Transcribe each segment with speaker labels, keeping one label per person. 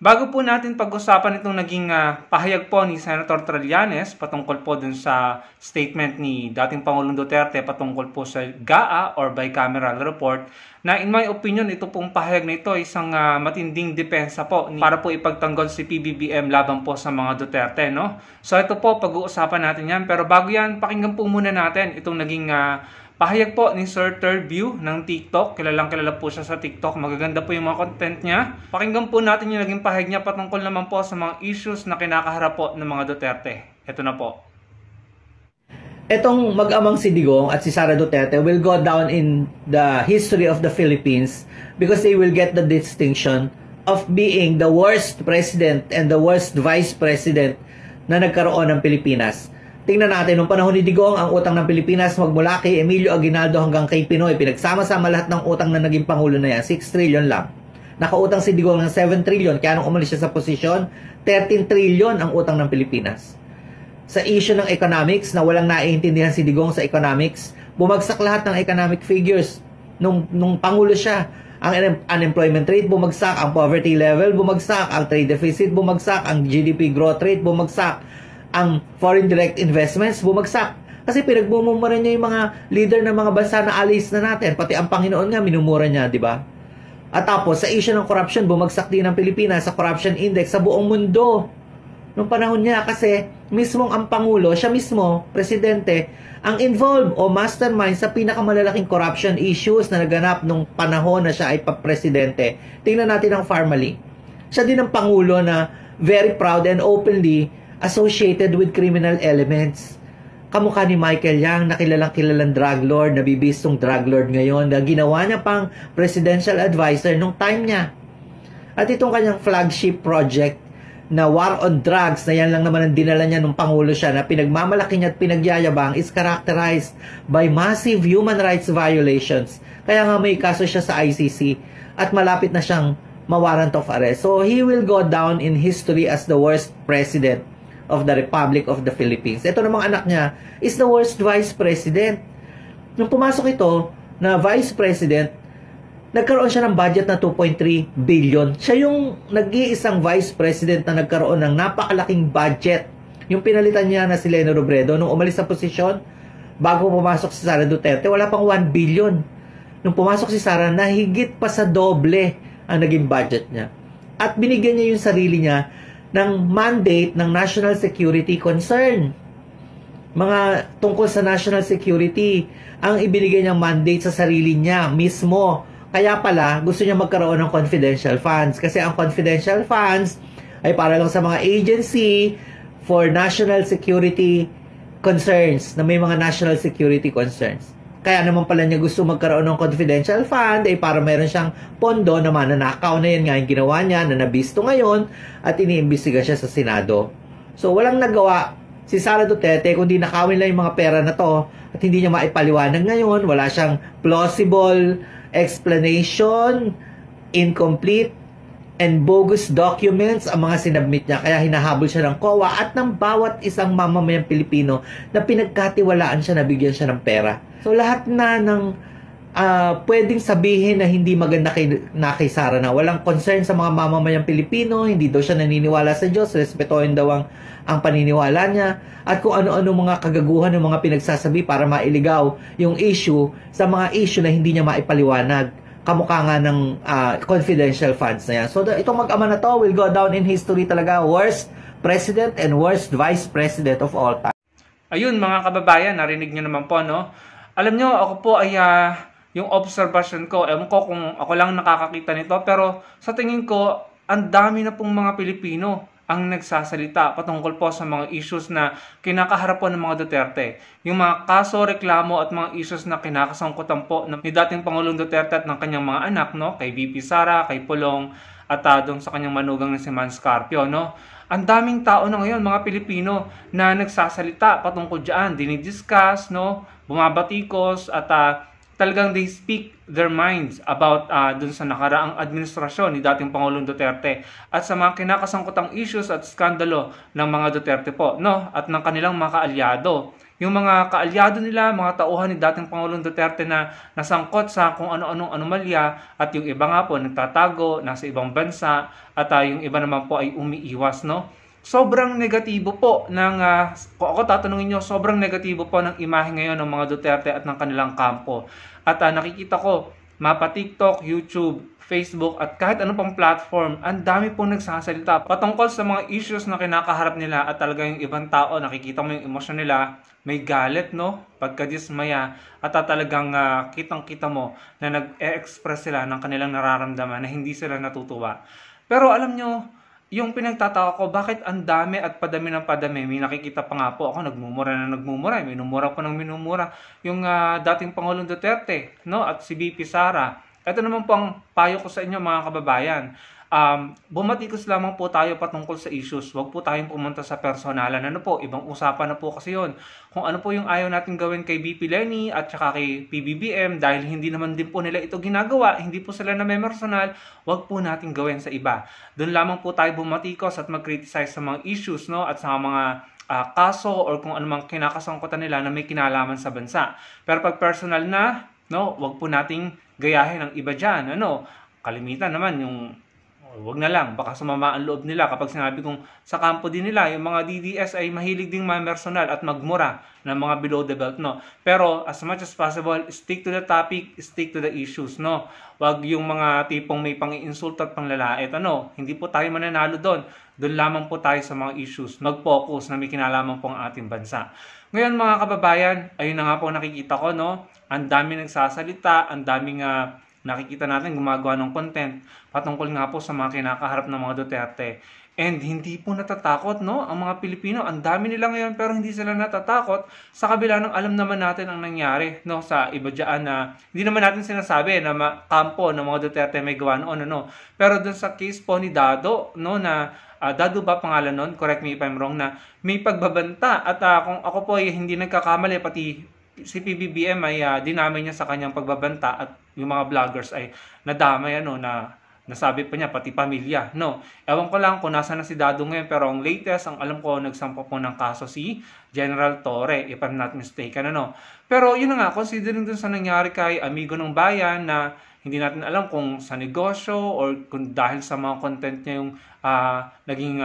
Speaker 1: Bago po natin pag-usapan itong naging pahayag po ni Senator Trillanes patungkol po dun sa statement ni dating Pangulong Duterte patungkol po sa GAA or Bicameral Report, na in my opinion ito pong pahayag na ito ay isang matinding depensa po para po ipagtanggol si PBBM laban po sa mga Duterte, no? So ito po, pag-uusapan natin yan. Pero bago yan, pakinggan po muna natin itong naging pahayag po ni Sir Terview ng TikTok. Kilalang kilala po siya sa TikTok. Magaganda po yung mga content niya. Pakinggan po natin yung naging pahayag niya patungkol naman po sa mga issues na kinakaharap po ng mga Duterte. Ito na po.
Speaker 2: Etong mag-amang si Digong at si Sara Duterte will go down in the history of the Philippines because they will get the distinction of being the worst president and the worst vice president na nagkaroon ng Pilipinas. Tingnan natin, nung panahon ni Digong, ang utang ng Pilipinas magmula kay Emilio Aguinaldo hanggang kay Pinoy. Pinagsama-sama lahat ng utang na naging Pangulo na yan, 6 trillion lang. Nakautang si Digong ng 7 trillion, kaya nung umalis siya sa posisyon, 13 trillion ang utang ng Pilipinas. Sa issue ng economics, na walang naiintindihan si Digong sa economics, bumagsak lahat ng economic figures nung Pangulo siya. Ang unemployment rate bumagsak, ang poverty level bumagsak, ang trade deficit bumagsak, ang GDP growth rate bumagsak, ang foreign direct investments bumagsak. Kasi pinagmumura niya yung mga leader ng mga bansa na alis na natin. Pati ang Panginoon nga, minumura niya, di ba? At tapos, sa issue ng corruption, bumagsak din ang Pilipinas sa corruption index sa buong mundo. Noong panahon niya, kasi mismong ang Pangulo, siya mismo, Presidente, ang involved o mastermind sa pinakamalalaking corruption issues na naganap nung panahon na siya ay pa-presidente. Tingnan natin ang Farmally. Siya din ang Pangulo na very proud and openly associated with criminal elements. Kamukha ni Michael Yang, na kilalang drug lord, nabibistong drug lord ngayon, na ginawa niya pang presidential advisor nung time niya. At itong kanyang flagship project na War on Drugs, na yan lang naman ang dinala niya nung Pangulo siya, na pinagmamalaki niya at pinagyayabang, is characterized by massive human rights violations. Kaya nga may kaso siya sa ICC at malapit na siyang ma-warrant of arrest. So he will go down in history as the worst president of the Republic of the Philippines. Ito namang anak niya is the worst vice president. Nung pumasok ito na vice president, nagkaroon siya ng budget na 2.3 billion. Siya yung nag-iisang vice president na nagkaroon ng napakalaking budget. Yung pinalitan niya na si Leni Robredo, nung umalis sa posisyon, bago pumasok si Sara Duterte, wala pang 1 billion. Nung pumasok si Sara, nahigit pa sa doble ang naging budget niya. At binigyan niya yung sarili niya ng mandate ng national security concern. Mga tungkol sa national security, ang ibinigay niyang mandate sa sarili niya mismo. Kaya pala, gusto niya magkaroon ng confidential funds. Kasi ang confidential funds ay para lang sa mga agency for national security concerns, na may mga national security concerns. Kaya naman pala niya gusto magkaroon ng confidential fund ay para meron siyang pondo na mananakaw na yan nga yung ginawa niya na nabisto ngayon at iniimbestiga siya sa Senado. So walang nagawa si Sara Duterte kundi nakawin lang yung mga pera na to at hindi niya maipaliwanag ngayon. Wala siyang plausible explanation, incomplete and bogus documents ang mga sinabmit niya. Kaya hinahabol siya ng COA at ng bawat isang mamamayang Pilipino na pinagkatiwalaan siya, nabigyan siya ng pera. So lahat na ng pwedeng sabihin na hindi maganda kay Sara, na walang concern sa mga mamamayang Pilipino, hindi daw siya naniniwala sa Diyos, respetuhin daw ang paniniwala niya, at kung ano-ano mga kagaguhan ng mga pinagsasabi para mailigaw yung issue sa mga issue na hindi niya maipaliwanag. Kamukha nga ng confidential funds na yan. So itong mag-ama na to will go down in history talaga. Worst president and worst vice president of all time.
Speaker 1: Ayun mga kababayan, narinig nyo naman po, no? Alam nyo, ako po ay yung observation ko, ewan ko kung ako lang nakakakita nito, pero sa tingin ko, ang dami na pong mga Pilipino ang nagsasalita patungkol po sa mga issues na kinakaharap po ng mga Duterte. Yung mga kaso, reklamo at mga issues na kinakasangkutan po ni dating Pangulong Duterte at ng kanyang mga anak, no? Kay VP Sara, kay Pulong, at doon sa kanyang manugang na si Man Scarpio, no? Ang daming tao na ngayon, mga Pilipino, na nagsasalita patungkol dyan, dinidiscuss, no? Bumabatikos at talagang they speak their minds about dun sa nakaraang administrasyon ni dating Pangulong Duterte at sa mga kinakasangkutang issues at skandalo ng mga Duterte po, no? At ng kanilang mga kaalyado. Yung mga kaalyado nila, mga tauhan ni dating Pangulong Duterte na nasangkot sa kung ano-anong anomalya at yung iba nga po nagtatago, nasa ibang bansa at yung iba naman po ay umiiwas, no? Sobrang negatibo po ng, kung ako tatanungin nyo, sobrang negatibo po ng imahe ngayon ng mga Duterte at ng kanilang kampo. At nakikita ko, mapa TikTok, YouTube, Facebook at kahit ano pang platform, ang dami pong nagsasalita patungkol sa mga issues na kinakaharap nila at talaga yung ibang tao, nakikita mo yung emosyon nila, may galit, no? Pagkadismaya at talagang kitang-kita mo na nag-e-express sila ng kanilang nararamdaman na hindi sila natutuwa. Pero alam nyo, yung pinagtataka ko, bakit ang dami at padami ng padami? May nakikita pa nga po ako, nagmumura na nagmumura, minumura pa ng minumura yung dating Pangulong Duterte, no? At si VP Sara. Ito naman po ang payo ko sa inyo mga kababayan. Bumatikos lamang po tayo patungkol sa issues. Huwag po tayong pumunta sa personalan. Ano po, ibang usapan na po kasi yun. Kung ano po yung ayaw natin gawin kay VP Lenny at saka kay PBBM, dahil hindi naman din po nila ito ginagawa, hindi po sila na may personal, huwag po natin gawin sa iba. Doon lamang po tayo bumatikos at mag-criticize sa mga issues, no? At sa mga kaso or kung anumang kinakasangkutan nila na may kinalaman sa bansa. Pero pag personal na, no, huwag po nating gayahin ang iba dyan. Ano? Kalimitan naman yung wag na lang, baka sumama ang loob nila kapag sinabi kong sa kampo din nila, yung mga DDS ay mahilig ding personal at magmura ng mga below the belt, no? Pero as much as possible, stick to the topic, stick to the issues, no? Wag yung mga tipong may pang-iinsulto at panglalait, ano? Hindi po tayo mananalo doon. Doon lamang po tayo sa mga issues. Mag-focus na may kinalaman po ang ating bansa. Ngayon mga kababayan, ayun na nga po nakikita ko, no? Ang dami nagsasalita, ang daming nakikita natin gumagawa ng content patungkol nga po sa mga kinakaharap ng mga Duterte. And hindi po natatakot, no? Ang mga Pilipino, ang dami nila ngayon pero hindi sila natatakot sa kabila ng alam naman natin ang nangyari, no? Sa iba dyan na hindi naman natin sinasabi na kampo ng mga Duterte may gawa noon, ano? Pero dun sa case po ni Dado, no? Na Dado ba pangalan nun? Correct me if I'm wrong, na may pagbabanta at kung ako po ay hindi nagkakamali, pati si PBBM ay dinamay niya sa kanyang pagbabanta at yung mga vloggers ay nadamay, ano, na nasabi pa niya pati pamilya, no? Ewan ko lang kung nasa na si Dado ngayon, pero ang latest, ang alam ko, nagsampa po ng kaso si General Torre, if I'm not mistaken, ano? Pero yun na nga, considering dun sa nangyari kay Amigo ng Bayan na hindi natin alam kung sa negosyo or kung dahil sa mga content niya yung naging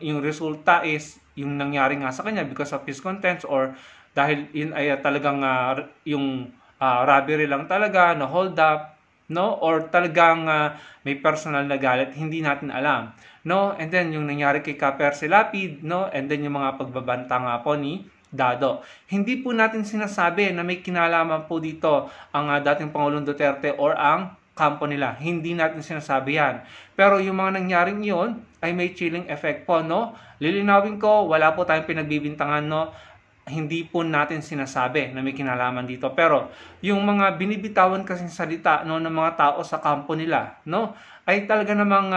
Speaker 1: yung resulta is yung nangyari nga sa kanya because of his contents, or dahil yun ay talagang yung robbery lang talaga, na hold up, no? Or talagang may personal na galit, hindi natin alam, no? And then yung nangyari kay Kaper Silapid, no? And then yung mga pagbabanta nga po ni Dado. Hindi po natin sinasabi na may kinalaman po dito ang dating Pangulong Duterte or ang kampo nila. Hindi natin sinasabi yan. Pero yung mga nangyaring yun ay may chilling effect po, no? Lilinawin ko, wala po tayong pinagbibintangan, no? Hindi po natin sinasabi na may kinalaman dito. Pero yung mga binibitawan kasing salita, no, ng mga tao sa kampo nila, no, ay talaga namang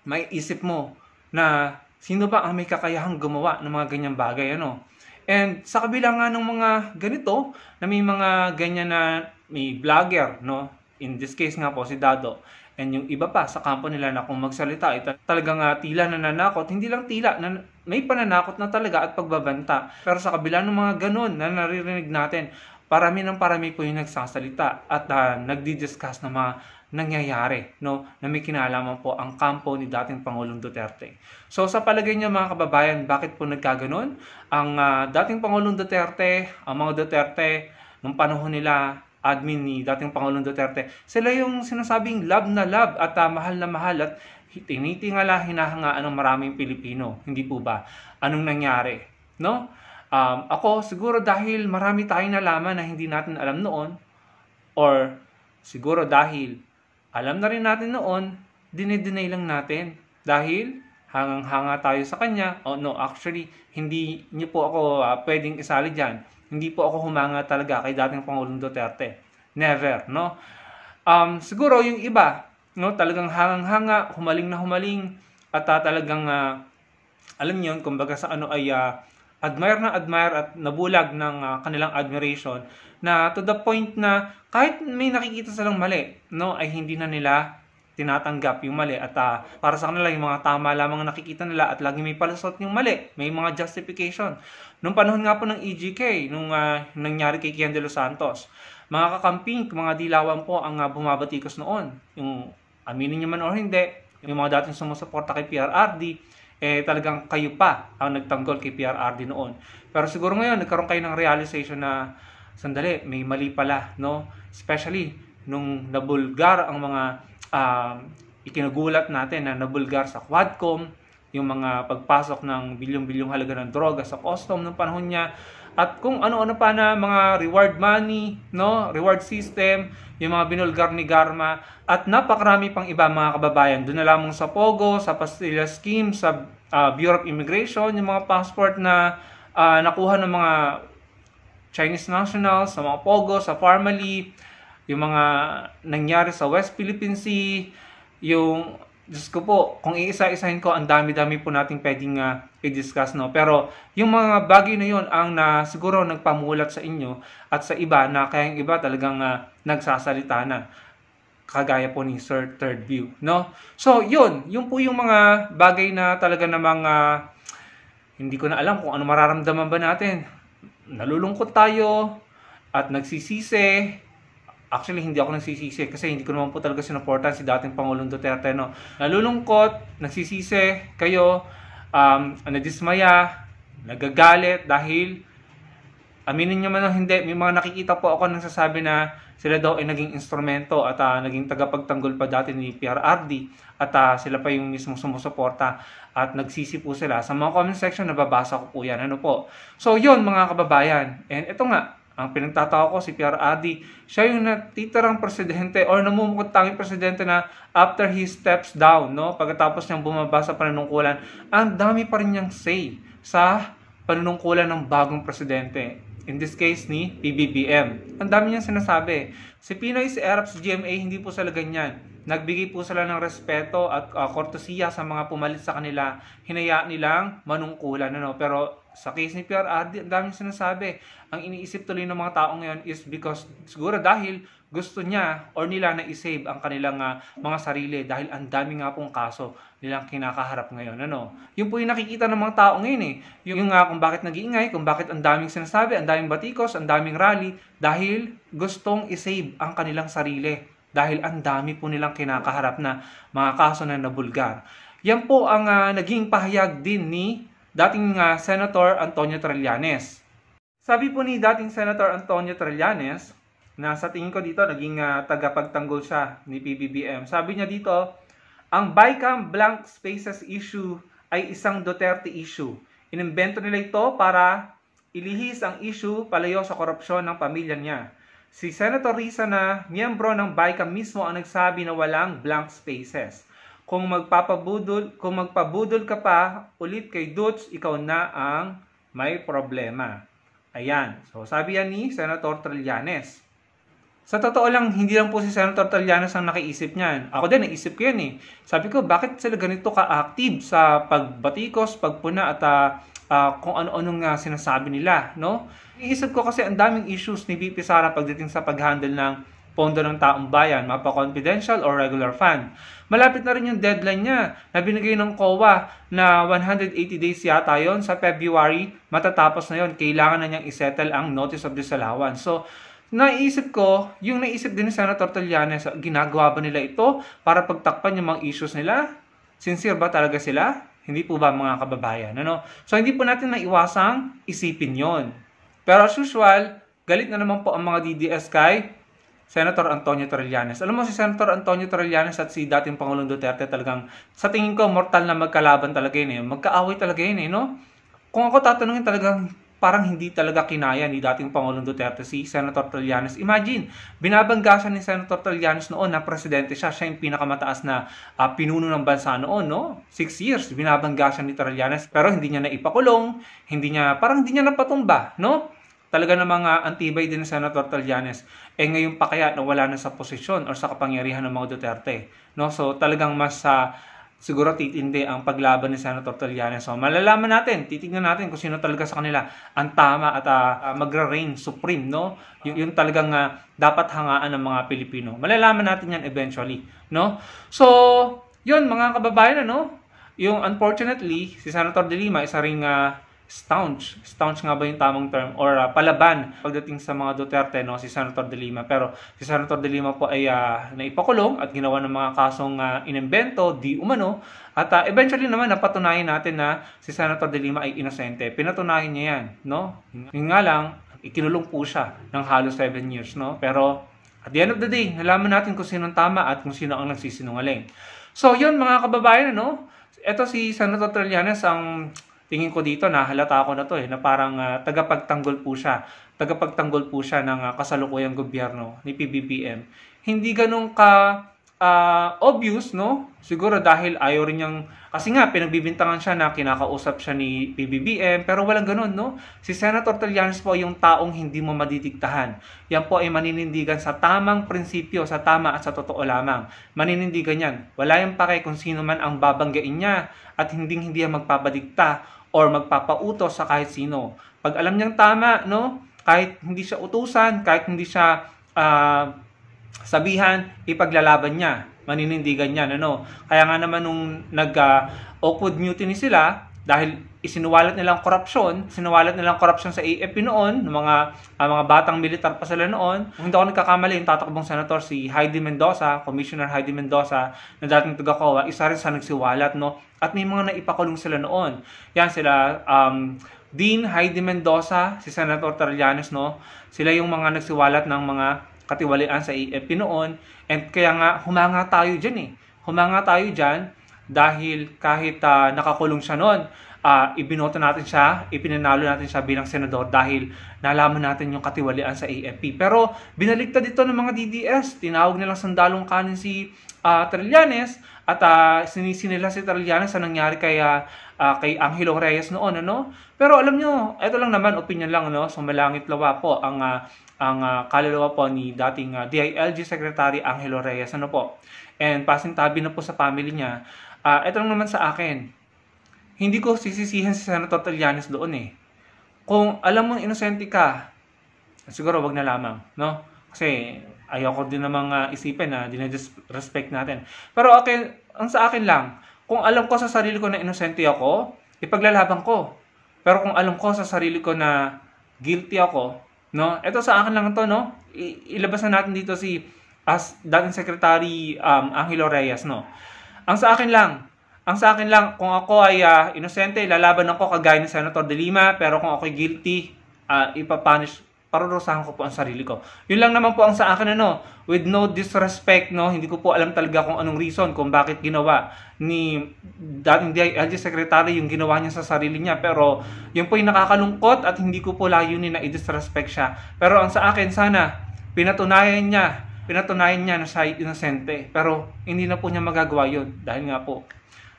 Speaker 1: may isip mo na sino ba ang may kakayahang gumawa ng mga ganyang bagay, ano? And sa kabila nga ng mga ganito, na may mga ganyan na may vlogger, no? In this case nga po si Dado, and yung iba pa sa kampo nila na kung magsalita ay talagang tila nananakot, hindi lang tila, may pananakot na talaga at pagbabanta. Pero sa kabila ng mga ganun na naririnig natin, parami ng parami po yung nagsasalita at nagdi-discuss ng mga nangyayari, no, na may kinalaman po ang kampo ni dating Pangulong Duterte. So sa palagay niyo mga kababayan, bakit po nagkaganon? Ang dating Pangulong Duterte, ang mga Duterte, nung panahon nila, admin ni dating Pangulong Duterte, sila yung sinasabing love na love at mahal na mahal at tinitingala, hinahangaan ng maraming Pilipino. Hindi po ba? Anong nangyari? No? Ako, siguro dahil marami tayong nalaman na hindi natin alam noon, or siguro dahil alam na rin natin noon, dinideny lang natin. Dahil hangang-hanga tayo sa kanya. Oh, no, actually, hindi niyo po ako pwedeng isali dyan. Hindi po ako humanga talaga kay dating Pangulong Duterte. Never, no? Siguro yung iba, no, talagang hangang-hanga, humaling na humaling, at talagang, alam niyo, kumbaga sa ano ay admire at nabulag ng kanilang admiration na to the point na kahit may nakikita silang mali, no, ay hindi na nila tinatanggap yung mali at para sa kanila yung mga tama lamang ang nakikita nila at lagi may palusot yung mali, may mga justification. Nung panahon nga po ng EGK, nung nangyari kay Kian de los Santos, mga kakamping, mga dilawan po ang bumabatikos noon. Yung aminin nyo man o hindi, yung mga dating sumusuporta kay PRRD, talagang kayo pa ang nagtanggol kay PRRD noon. Pero siguro ngayon, nagkaroon kayo ng realization na, sandali, may mali pala, no? Especially, nung nabulgar ang mga ikinagulat natin na nabulgar sa Quadcom, yung mga pagpasok ng bilyong-bilyong halaga ng droga sa custom ng panahon niya, at kung ano-ano pa na mga reward money, no, reward system, yung mga binulgar ni Garma, at napakarami pang iba mga kababayan. Doon na lamang sa Pogo, sa Pastilla Scheme, sa Bureau of Immigration, yung mga passport na nakuha ng mga Chinese nationals, sa mga Pogo, sa Parmali, yung mga nangyari sa West Philippine Sea, yung, Diyos ko po, kung iisa-isahin ko, ang dami-dami po nating pwedeng i-discuss, no? Pero yung mga bagay na yun ang siguro nagpamulat sa inyo at sa iba na kaya yung iba talagang nagsasalita na. Kagaya po ni Sir Third View, no? So, yun po yung mga bagay na talaga namang hindi ko na alam kung ano mararamdaman ba natin. Nalulungkot tayo at nagsisisi. Actually, hindi ako nagsisisi kasi hindi ko naman po talaga sinuportan si dating Pangulong Duterte, no? Nalulungkot, nagsisisi kayo, nadismaya, nagagalit dahil aminin nyo man o hindi, may mga nakikita po ako nagsasabi na sila daw ay naging instrumento at naging tagapagtanggol pa dati ni PRRD at sila pa yung mismong sumusuporta at nagsisi po sila. Sa mga comment section, nababasa ko po yan. Ano po? So, yun mga kababayan. And ito nga, ang pinagtatawa ko si PRRD, siya yung natitirang presidente or namumukod tanging presidente na after he steps down, no? Pagkatapos niyang bumaba sa panunungkulan, ang dami pa rin niyang say sa panunungkulan ng bagong presidente. In this case ni PBBM. Ang dami niyang sinasabi. Si Pinoy, si Arab, si GMA, hindi po sila ganyan. Nagbigay po sila ng respeto at kortesiya sa mga pumalit sa kanila. Hinayaan nilang manungkulan. Ano? Pero sa case ni PRRD, ang daming sinasabi. Ang iniisip tuloy ng mga tao ngayon is because siguro dahil gusto niya or nila na i-save ang kanilang mga sarili dahil ang dami nga pong kaso nilang kinakaharap ngayon. Ano? Yung po yung nakikita ng mga tao ngayon eh. Yung kung bakit nag-iingay, kung bakit ang daming sinasabi, ang daming batikos, ang daming rally dahil gustong i-save ang kanilang sarili. Dahil ang dami po nilang kinakaharap na mga kaso na nabulgar. Yan po ang naging pahayag din ni dating Senator Antonio Trillanes. Sabi po ni dating Senator Antonio Trillanes, na sa tingin ko dito naging tagapagtanggol siya ni PBBM. Sabi niya dito, ang BICAM blank spaces issue ay isang Duterte issue. Inimbento nila ito para ilihis ang issue palayo sa korupsyon ng pamilya niya. Si Senator Risa na miyembro ng BICAM mismo ang nagsabi na walang blank spaces. Kung magpabudol ka pa ulit kay Dutch, ikaw na ang may problema. Ayan. So sabi yan ni Senator Trillanes. Sa totoo lang, hindi lang po si Senator Trillanes ang nakiisip niyan. Ako din, naisip ko yan eh. Sabi ko, bakit sila ganito ka-active sa pagbatikos, pagpuna at kung ano-anong sinasabi nila, no? Iisip ko kasi ang daming issues ni VP Sara pagdating sa pag-handle ng pondo ng taong bayan, mapa-confidential or regular fund. Malapit na rin yung deadline niya na binigay ng COA na 180 days yata yon sa February, matatapos na yon. Kailangan na niyang isettle ang notice of disallowance. So, naisip ko, yung naisip din ni Senator Trillanes, ginagawa ba nila ito para pagtakpan yung mga issues nila? Sincere ba talaga sila? Hindi po ba mga kababayan? Ano? So, hindi po natin naiwasang isipin yon. Pero as usual, galit na naman po ang mga DDS kay Senator Antonio Trillanes. Alam mo si Senator Antonio Trillanes at si dating Pangulong Duterte talagang, sa tingin ko, mortal na magkalaban talaga yun eh. Magkaaway talaga yun eh, no? Kung ako tatanungin talagang, parang hindi talaga kinaya ni dating Pangulong Duterte si Senator Trillanes. Imagine, binabangga siya ni Senator Trillanes noon na presidente siya. Siya yung pinakamataas na pinuno ng bansa noon, no? 6 years, binabangga siya ni Trillanes. Pero hindi niya naipakulong, parang hindi niya napatumba, no? Talaga namang antibay din ni Senator Trillanes. Ngayon pa kaya nawala na sa posisyon or sa kapangyarihan ng mga Duterte, no? So talagang mas siguro titindi ang paglaban ni Senator Trillanes. So malalaman natin, titignan natin kung sino talaga sa kanila ang tama at magra-reign supreme, no? Yun talagang dapat hangaan ng mga Pilipino. Malalaman natin yan eventually, no? So, yun mga kababayan, ano? Yung unfortunately, si Senator De Lima isa ring staunch nga ba yung tamang term, or palaban pagdating sa mga Duterte, no, si Senator De Lima. Pero si Senator De Lima po ay naipakulong at ginawa ng mga kasong inimbento, di umano, at eventually naman napatunayan natin na si Senator De Lima ay inosente. Pinatunayan niya yan, no? Yun nga lang, ikinulong po siya ng halos 7 years, no? Pero at the end of the day, nalaman natin kung sino ang tama at kung sino ang nagsisinungaling. So yun mga kababayan, no? Ito si Senator Trillanes, ang tingin ko dito, nahalata ko na to na parang tagapagtanggol po siya. Tagapagtanggol po siya ng kasalukuyang gobyerno ni PBBM. Hindi ganun ka obvious, no? Siguro dahil ayaw rin niyang, kasi nga pinagbibintangan siya na kinakausap siya ni PBBM, pero walang ganun, no? Si Senator Trillanes po yung taong hindi mo madidiktahan. Yan po ay maninindigan sa tamang prinsipyo, sa tama at sa totoo lamang. Maninindigan yan. Wala yung pake kung sino man ang babanggain niya at hindi yan magpapadikta or magpapautos sa kahit sino. Pag alam niyang tama, no? Kahit hindi siya utusan, kahit hindi siya sabihan, ipaglalaban niya. Maninindigan niya, ano? Kaya nga naman nung nag-Oakwood Mutiny sila, dahil isinuwalat nilang korupsyon sa AFP noon, ng mga batang militar pa sila noon. Kung hindi ako nagkakamali, yung tatakbong senator si Heidi Mendoza, Commissioner Heidi Mendoza, na dating taga-COA, isa rin sa nagsiwalat, no? At may mga naipakulong sila noon. Yan sila, Dean Heidi Mendoza, si Senator Trillanes, no? Sila yung mga nagsiwalat ng mga katiwalian sa AFP noon. And kaya nga, humanga tayo dyan Humanga tayo dyan dahil kahit nakakulong siya noon, ibinoto natin siya, ipinanalo natin siya bilang senador dahil nalaman natin yung katiwalian sa AFP. Pero binaligtad dito ng mga DDS, tinawag nilang sandalong kanin si Trillanes at sinisi nila si Trillanes sa nangyari kay Angelo Reyes noon, ano? Pero alam nyo, ito lang naman, opinion lang, no? So malangit lawa po ang kaluluwa po ni dating DILG Secretary Angelo Reyes, ano po? And passing tabi na po sa family niya. Ito lang naman sa akin, hindi ko sisisihan si Senator Trillanes doon Kung alam mong inosente ka, siguro wag na lamang, no? Kasi ayoko din namang isipin na dinidisrespect natin. Pero okay, ang sa akin lang, kung alam ko sa sarili ko na inosente ako, ipaglalaban ko. Pero kung alam ko sa sarili ko na guilty ako, no? Ito sa akin lang ito, no? Ilabas na natin dito si dating Secretary Angelo Reyes, no? Ang sa akin lang, kung ako ay inosente, lalaban ako kagaya ni Senator De Lima, pero kung ako ay guilty, ipapunish, parurusahan ko po ang sarili ko. Yun lang naman po ang sa akin, ano, with no disrespect, no, hindi ko po alam talaga kung anong reason, kung bakit ginawa ni dating DILG Secretary yung ginawa niya sa sarili niya, pero yun po yung nakakalungkot at hindi ko po layunin na i-disrespect siya. Pero ang sa akin, sana, pinatunayan niya na siya inosente, pero hindi na po niya magagawa yun, dahil nga po,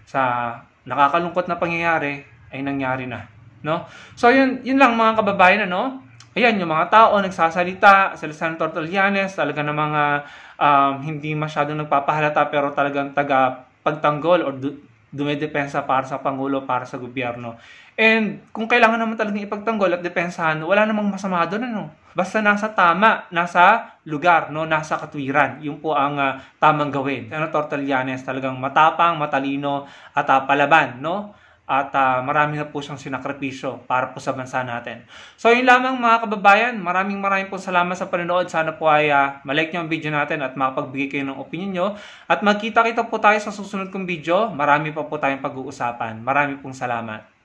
Speaker 1: sa nakakalungkot na pangyayari ay nangyari na, no? So yun lang mga kababayan, ano? Ayan, yung mga tao nagsasalita sa Senator Trillanes, talaga na mga hindi masyadong nagpapahalata pero talagang pagtanggol o dumedepensa para sa Pangulo, para sa gobyerno. And kung kailangan naman talagang ipagtanggol at depensahan, wala namang masama doon, ano? Basta nasa tama, nasa lugar, no, nasa katwiran. Yun po ang tamang gawin. Senator Trillanes talagang matapang, matalino at palaban, no? At marami na po siyang sinakripisyo para po sa bansa natin. So yun lamang mga kababayan, maraming po salamat sa panonood. Sana po ay malike nyo ang video natin at makapagbigay kayo ng opinion nyo. At magkita-kita po tayo sa susunod kong video. Marami pa po tayong pag-uusapan. Marami pong salamat.